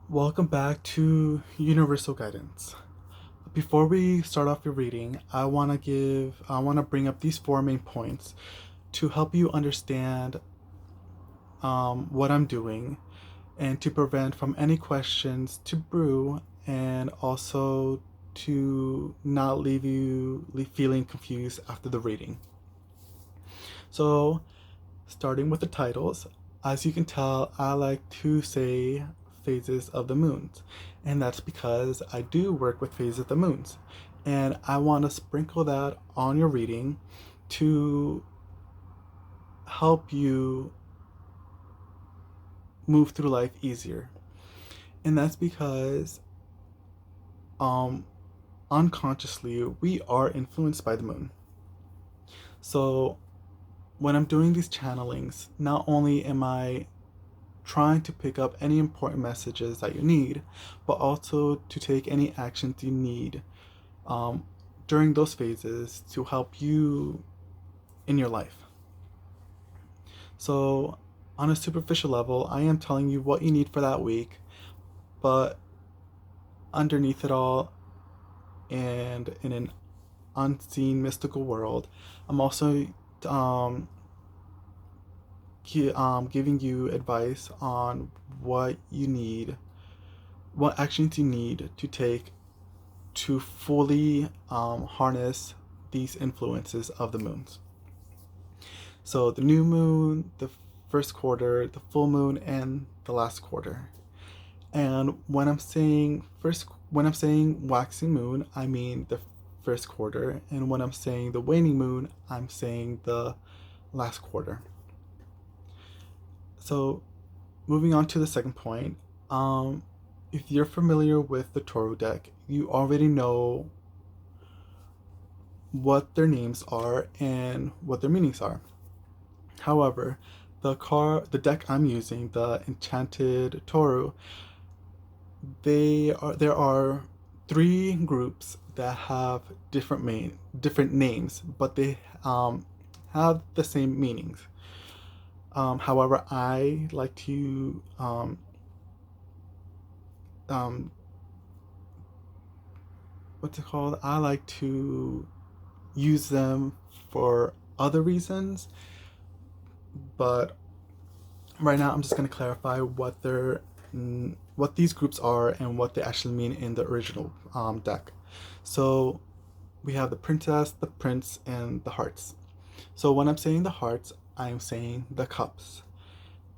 Welcome back to Universal Guidance. Before we start off your reading, I want to bring up these four main points to help you understand what I'm doing and to prevent from any questions to brew and also to not feeling confused after the reading. So, starting with the titles, as you can tell, I like to say phases of the moons, and that's because I do work with phases of the moons, and I want to sprinkle that on your reading to help you move through life easier. And that's because um unconsciously we are influenced by the moon. So when I'm doing these channelings, not only am I trying to pick up any important messages that you need, but also to take any actions you need um, during those phases to help you in your life. So, on a superficial level, I am telling you what you need for that week, but underneath it all, and in an unseen mystical world, I'm also um, giving you advice on what actions you need to take to fully harness these influences of the moons. So the new moon, the first quarter, the full moon, and the last quarter. And when I'm saying waxing moon, I mean the first quarter, and when I'm saying the waning moon, I'm saying the last quarter. So moving on to the second point, if you're familiar with the Toro deck, you already know what their names are and what their meanings are. However, the deck I'm using, the Enchanted Toru, there are three groups that have different names, but they have the same meanings. However, I like to um, what's it called? I like to use them for other reasons, but right now I'm just going to clarify what these groups are and what they actually mean in the original deck. So we have the princess, the prince, and the hearts. So when I'm saying the hearts, I'm saying the cups.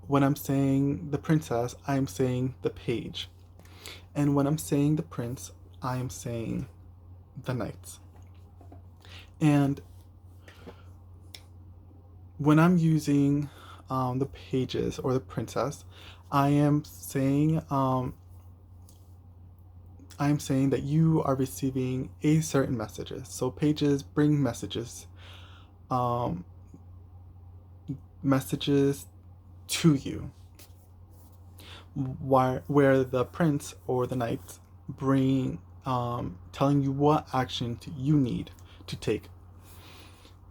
When I'm saying the princess, I'm saying the page. And when I'm saying the prince, I'm saying the knights. And when I'm using the pages or the princess, I am saying that you are receiving a certain messages. So pages bring um, messages to you, where the prince or the knights bring telling you what action you need to take.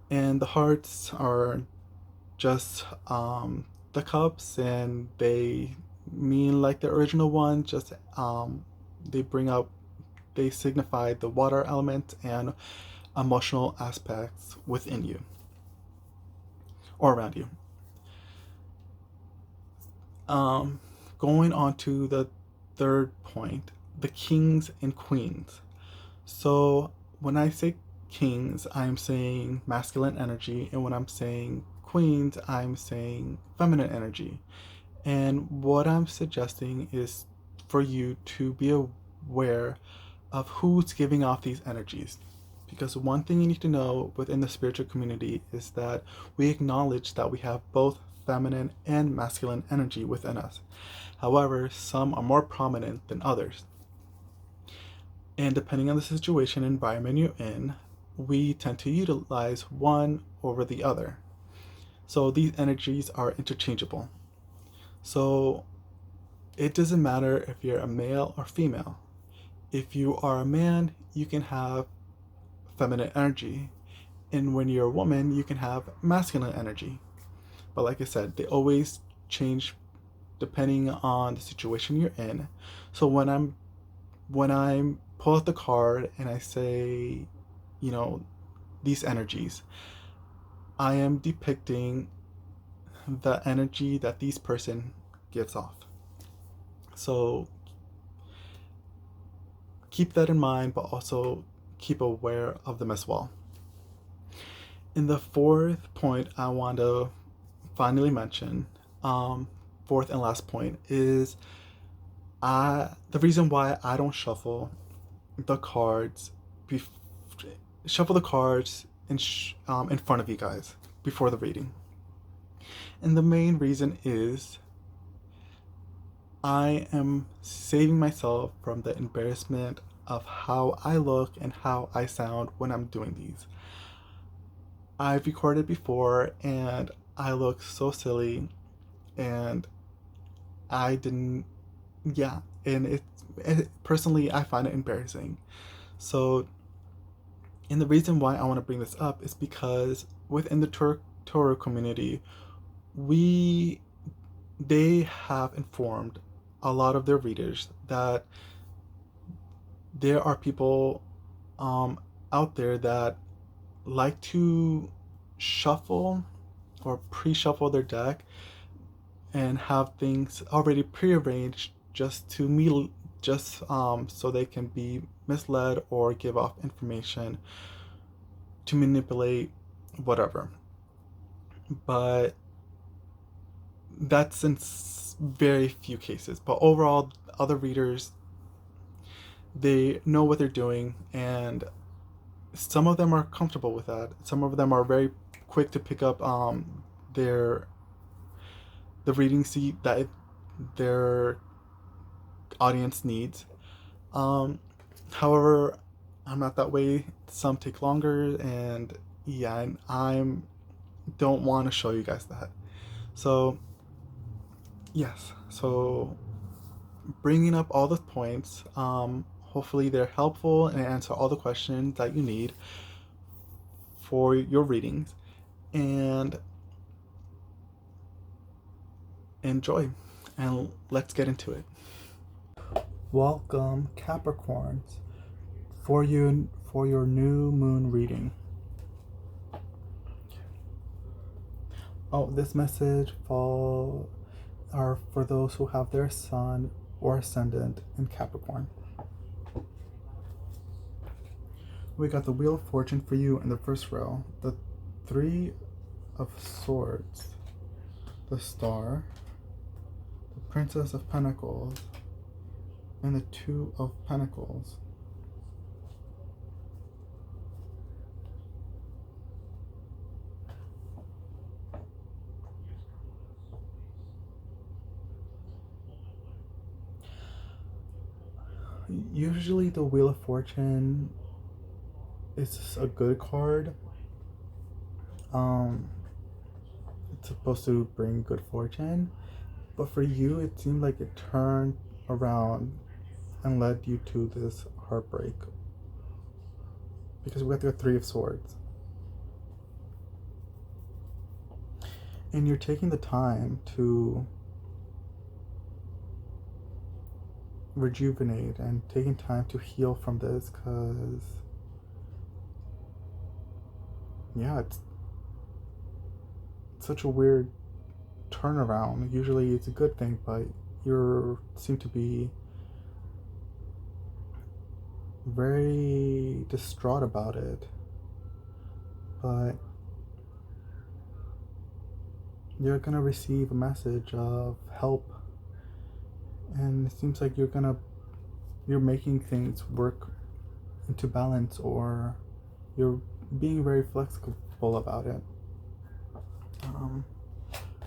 And the hearts are just the cups, and they mean like the original one, just they bring up they signify the water element and emotional aspects within you or around you. Um, Going on to the third point, the kings and queens. So when I say kings, I'm saying masculine energy, and when I'm saying queens, I'm saying feminine energy. And what I'm suggesting is for you to be aware of who's giving off these energies. Because one thing you need to know within the spiritual community is that we acknowledge that we have both feminine and masculine energy within us. However, some are more prominent than others. And depending on the situation and environment you're in, we tend to utilize one over the other. So these energies are interchangeable. So it doesn't matter if you're a male or female. If you are a man, you can have feminine energy. And when you're a woman, you can have masculine energy. But like I said, they always change depending on the situation you're in. So when I pull out the card and I say, you know, these energies, I am depicting the energy that these person gives off. So keep that in mind, but also keep aware of them as well. In the fourth point, I want to finally mention, fourth and last point, is the reason why I don't the cards, bef- shuffle the cards in front of you guys before the reading. And the main reason is I am saving myself from the embarrassment of how I look and how I sound when I'm doing these. I've recorded before and I look so silly, and I didn't, yeah, and personally, I find it embarrassing. So, and the reason why I want to bring this up is because within the Toro community, we they have informed a lot of their readers that there are people out there that like to shuffle or pre-shuffle their deck and have things already prearranged just so they can be misled or give off information to manipulate whatever. But that's in very few cases. But overall, other readers, they know what they're doing, and some of them are comfortable with that. Some of them are very quick to pick up their the reading seat that their audience needs. Um, However, I'm not that way. Some take longer, and yeah, and I'm don't want to show you guys that. So yes, so bringing up all the points. Hopefully they're helpful and answer all the questions that you need for your readings, and enjoy. And let's get into it. Welcome, Capricorns, for your new moon reading. Oh, this message are for those who have their sun or ascendant in Capricorn. We got the Wheel of Fortune for you in the first row, the Three of Swords, the Star, the Princess of Pentacles, and the Two of Pentacles. Usually the Wheel of Fortune is a good card. It's supposed to bring good fortune, but for you it seemed like it turned around and led you to this heartbreak, because we got the Three of Swords. And you're taking the time to rejuvenate and taking time to heal from this, because yeah, it's such a weird turnaround. Usually it's a good thing, but you seem to be very distraught about it. But you're gonna receive a message of help, and it seems like you're making things work into balance, or you're being very flexible about it.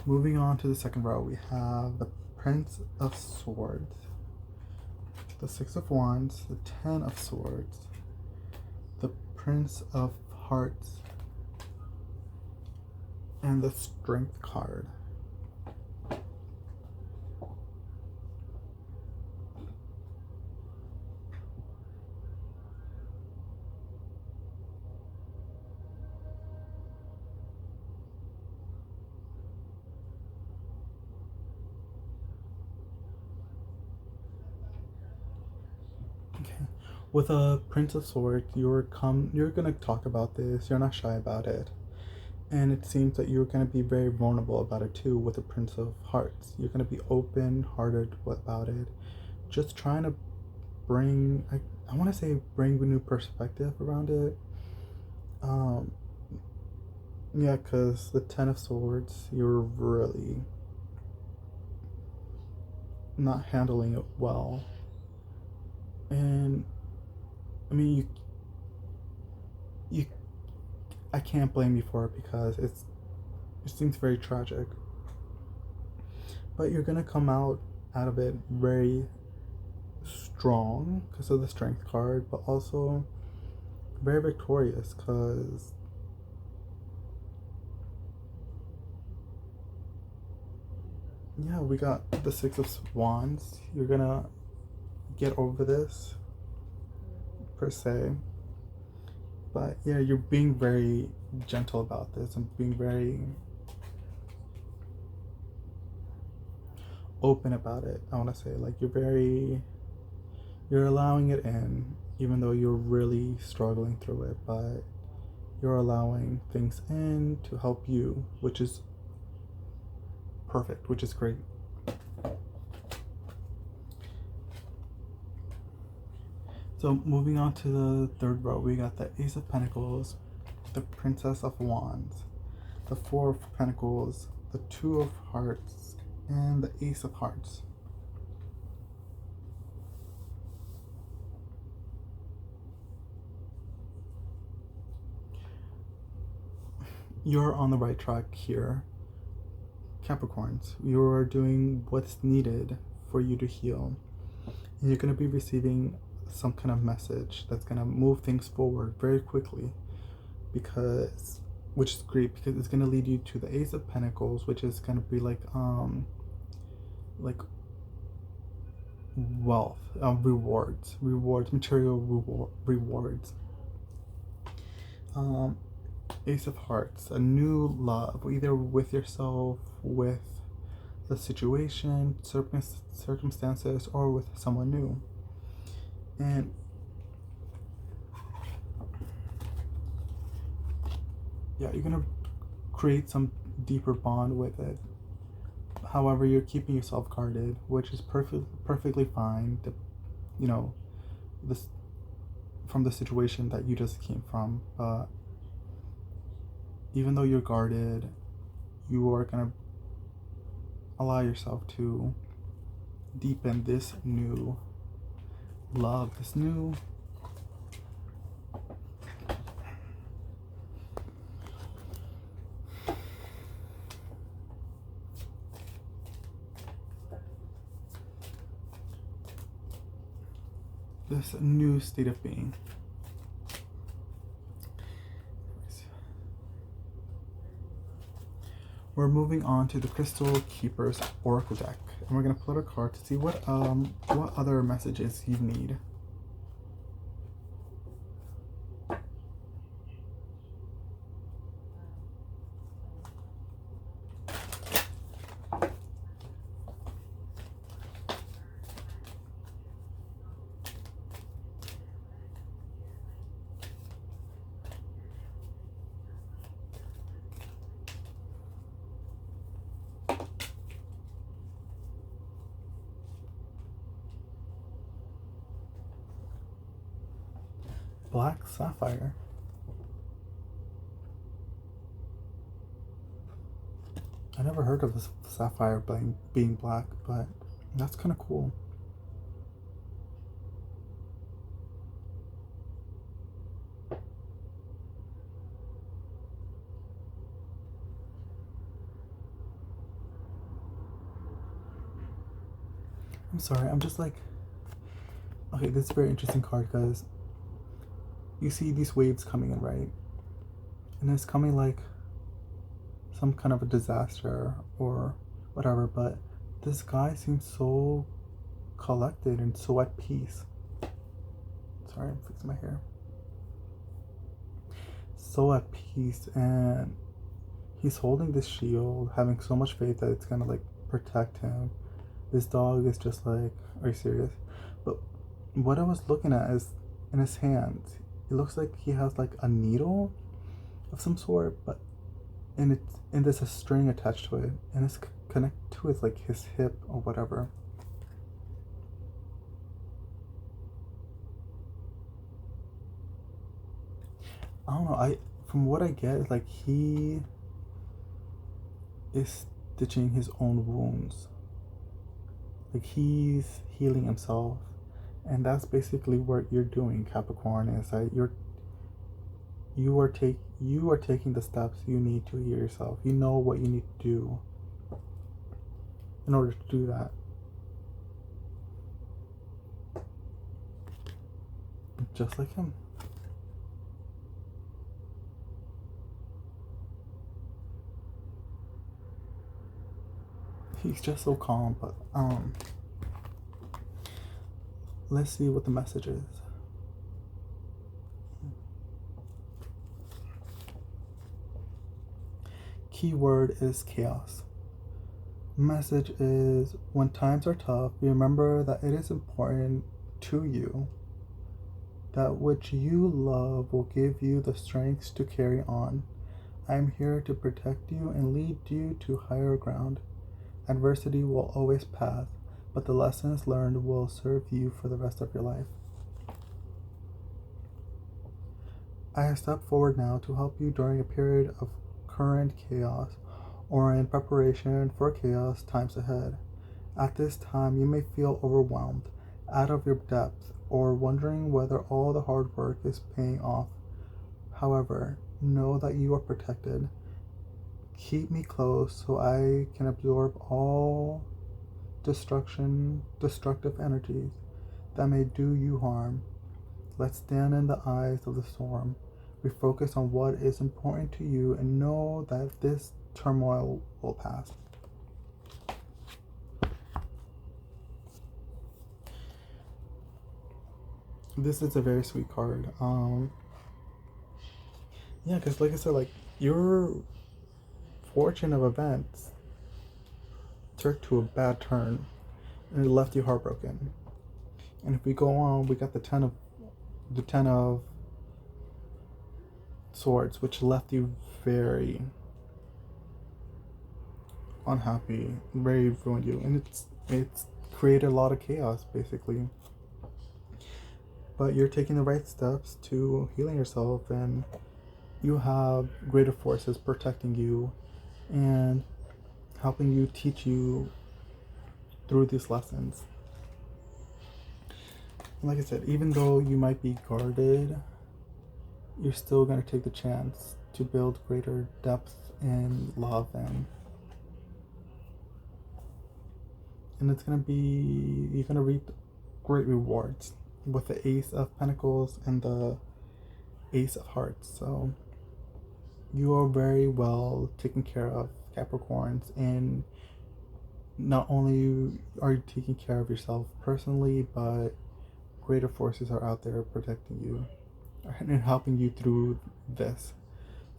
Moving on to the second row, we have the Prince of Swords, the Six of Wands, the Ten of Swords, the Prince of Hearts, and the Strength card. With a Prince of Swords, you're gonna talk about this. You're not shy about it, and it seems that you're gonna be very vulnerable about it too. With a Prince of Hearts, you're gonna be open-hearted about it, just trying to bring I want to say bring a new perspective around it. Um, yeah, because the Ten of Swords, you're really not handling it well, and I mean you I can't blame you for it because it seems very tragic. But you're gonna come out of it very strong because of the Strength card, but also very victorious because yeah, we got the Six of Wands. You're gonna get over this per se, but yeah, you're being very gentle about this and being very open about it. I want to say like you're allowing it in even though you're really struggling through it, but you're allowing things in to help you, which is perfect, which is great. So moving on to the third row, we got the Ace of Pentacles, the Princess of Wands, the Four of Pentacles, the Two of Hearts, and the Ace of Hearts. You're on the right track here, Capricorns. You're doing what's needed for you to heal. And you're going to be receiving some kind of message that's going to move things forward very quickly, because which is great because it's going to lead you to the Ace of Pentacles, which is going to be like wealth, rewards, material rewards. Ace of Hearts, a new love, either with yourself, with the situation, circumstances, or with someone new. And yeah, you're gonna create some deeper bond with it. However, you're keeping yourself guarded, which is perfectly fine. You know, this from the situation that you just came from. But even though you're guarded, you are gonna allow yourself to deepen this new love, this new state of being. We're moving on to the Crystal Keeper's Oracle deck, and we're gonna pull out a card to see what other messages you need. Black Sapphire. I never heard of this sapphire being black, but that's kind of cool. I'm sorry, I'm just like, okay, this is a very interesting card because you see these waves coming in, right? And it's coming like some kind of a disaster or whatever, but this guy seems so collected and so at peace. Sorry, I'm fixing my hair. So at peace, and he's holding this shield, having so much faith that it's gonna like protect him. This dog is just like, are you serious? But what I was looking at is in his hands. It looks like he has like a needle of some sort, but and there's a string attached to it, and it's connected to his like his hip or whatever. I don't know. I From what I get, like he is stitching his own wounds. Like he's healing himself, and that's basically what you're doing, Capricorn. Is that you are taking the steps you need to heal yourself. You know what you need to do in order to do that. Just like him. He's just so calm, but let's see what the message is. Keyword is chaos. Message is, when times are tough, remember that it is important to you that which you love will give you the strength to carry on. I am here to protect you and lead you to higher ground. Adversity will always pass, but the lessons learned will serve you for the rest of your life. I have stepped forward now to help you during a period of current chaos or in preparation for chaos times ahead. At this time, you may feel overwhelmed, out of your depth, or wondering whether all the hard work is paying off. However, know that you are protected. Keep me close so I can absorb all destructive energies that may do you harm. Let's stand in the eyes of the storm. We focus on what is important to you and know that this turmoil will pass. This is a very sweet card. Yeah, because like I said, like your fortune of events took to a bad turn, and it left you heartbroken. And if we go on, we got the ten of swords, which left you very unhappy, very ruined you, and it's created a lot of chaos basically. But you're taking the right steps to healing yourself, and you have greater forces protecting you and helping you, teach you through these lessons. And like I said, even though you might be guarded, you're still going to take the chance to build greater depth and love, and it's going to be, you're going to reap great rewards with the Ace of Pentacles and the Ace of Hearts. So you are very well taken care of, Capricorns, and not only are you taking care of yourself personally, but greater forces are out there protecting you and helping you through this.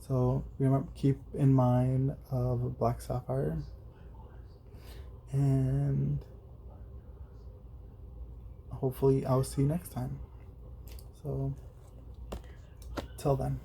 So remember, keep in mind of Black Sapphire, and hopefully I'll see you next time. So till then.